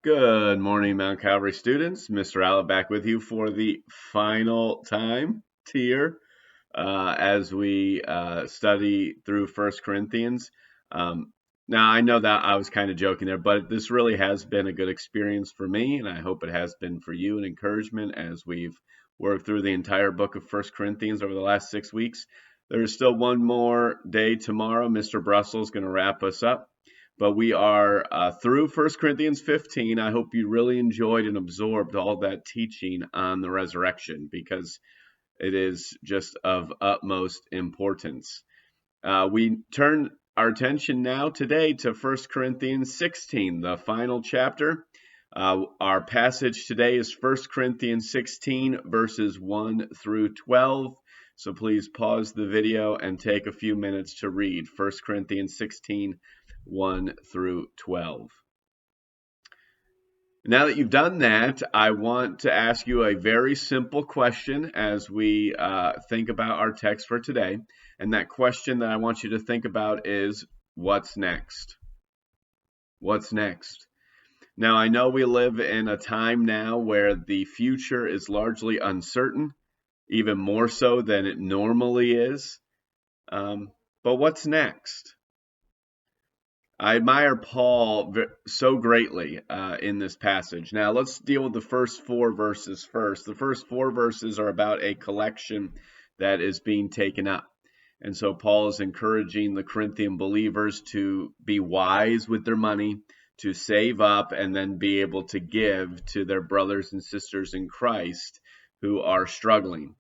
Good morning, Mount Calvary students. Mr. Allen back with you for the final time here as we study through First Corinthians. Um, Now, I know that I was kind of joking there, but this really has been a good experience for me, and I hope it has been for you an encouragement as we've worked through the entire book of First Corinthians over the last 6 weeks. There's still one more day tomorrow. Mr. Brussels is going to wrap us up. But we are through 1 Corinthians 15. I hope you really enjoyed and absorbed all that teaching on the resurrection because it is just of utmost importance. We turn our attention now today to 1 Corinthians 16, the final chapter. Our passage today is 1 Corinthians 16, verses 1 through 12. So please pause the video and take a few minutes to read 1 Corinthians 16, 1 through 12. Now that you've done that, I want to ask you a very simple question as we think about our text for today. And that question that I want you to think about is, what's next? What's next? Now, I know we live in a time now where the future is largely uncertain, even more so than it normally is. But what's next? I admire Paul so greatly in this passage. Now, let's deal with the first four verses first. The first four verses are about a collection that is being taken up. And so Paul is encouraging the Corinthian believers to be wise with their money, to save up, and then be able to give to their brothers and sisters in Christ who are struggling.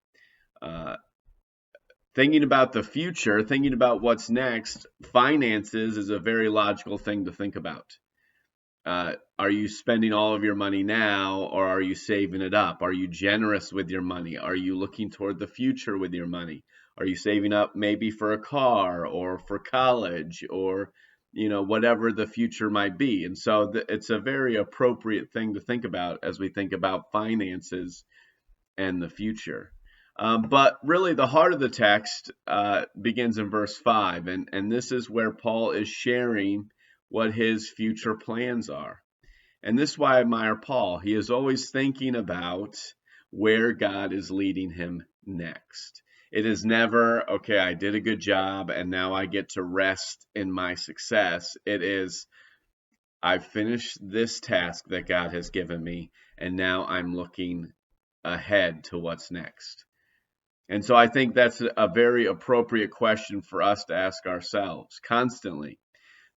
Thinking about the future, thinking about what's next, finances is a very logical thing to think about. Are you spending all of your money now, or are you saving it up? Are you generous with your money? Are you looking toward the future with your money? Are you saving up maybe for a car or for college or whatever the future might be? And so it's a very appropriate thing to think about as we think about finances and the future. But really, the heart of the text begins in verse 5, and this is where Paul is sharing what his future plans are. And this is why I admire Paul. He is always thinking about where God is leading him next. It is never, okay, I did a good job, and now I get to rest in my success. It is, I've finished this task that God has given me, and now I'm looking ahead to what's next. And so I think that's a very appropriate question for us to ask ourselves constantly.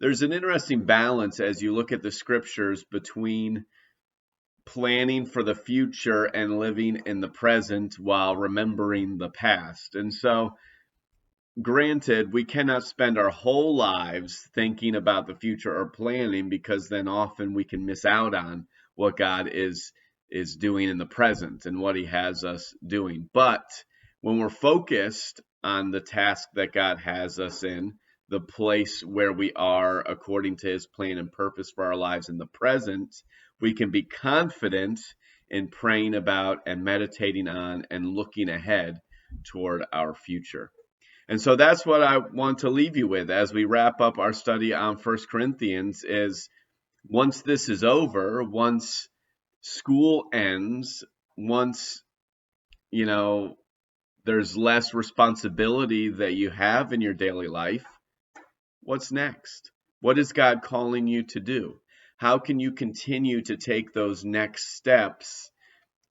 There's an interesting balance as you look at the scriptures between planning for the future and living in the present while remembering the past. And so, granted, we cannot spend our whole lives thinking about the future or planning because then often we can miss out on what God is doing in the present and what he has us doing. But when we're focused on the task that God has us in, the place where we are according to his plan and purpose for our lives in the present, we can be confident in praying about and meditating on and looking ahead toward our future. And so that's what I want to leave you with as we wrap up our study on 1 Corinthians is once this is over, once school ends, once, there's less responsibility that you have in your daily life, what's next? What is God calling you to do? How can you continue to take those next steps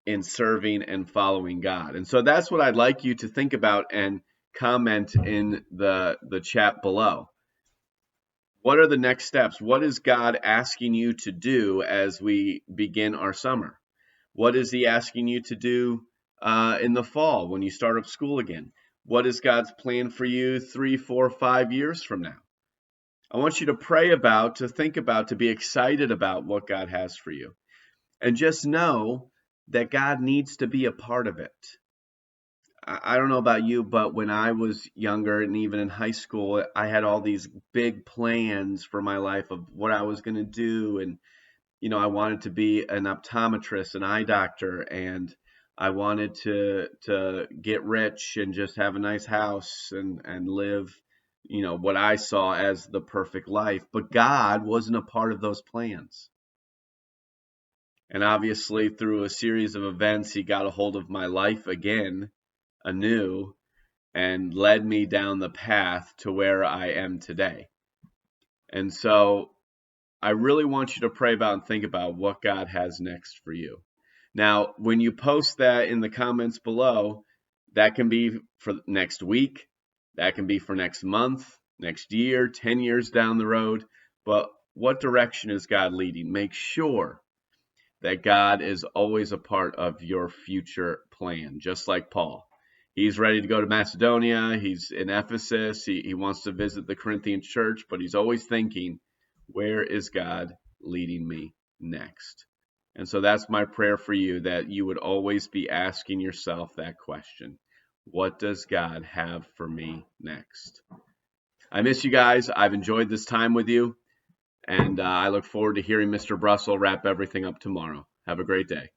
in serving and following God? And so that's what I'd like you to think about and comment in the chat below. What are the next steps? What is God asking you to do as we begin our summer? What is he asking you to do in the fall when you start up school again? What is God's plan for you 3, 4, 5 years from now? I want you to pray about, to think about, to be excited about what God has for you. And just know that God needs to be a part of it. I don't know about you, but when I was younger and even in high school, I had all these big plans for my life of what I was going to do. And, I wanted to be an optometrist, an eye doctor, and I wanted to get rich and just have a nice house and live, what I saw as the perfect life. But God wasn't a part of those plans. And obviously, through a series of events, he got a hold of my life again, anew, and led me down the path to where I am today. And so I really want you to pray about and think about what God has next for you. Now, when you post that in the comments below, that can be for next week, that can be for next month, next year, 10 years down the road. But what direction is God leading? Make sure that God is always a part of your future plan, just like Paul. He's ready to go to Macedonia. He's in Ephesus. He wants to visit the Corinthian church, but he's always thinking, where is God leading me next? And so that's my prayer for you, that you would always be asking yourself that question. What does God have for me next? I miss you guys. I've enjoyed this time with you. And I look forward to hearing Mr. Brussel wrap everything up tomorrow. Have a great day.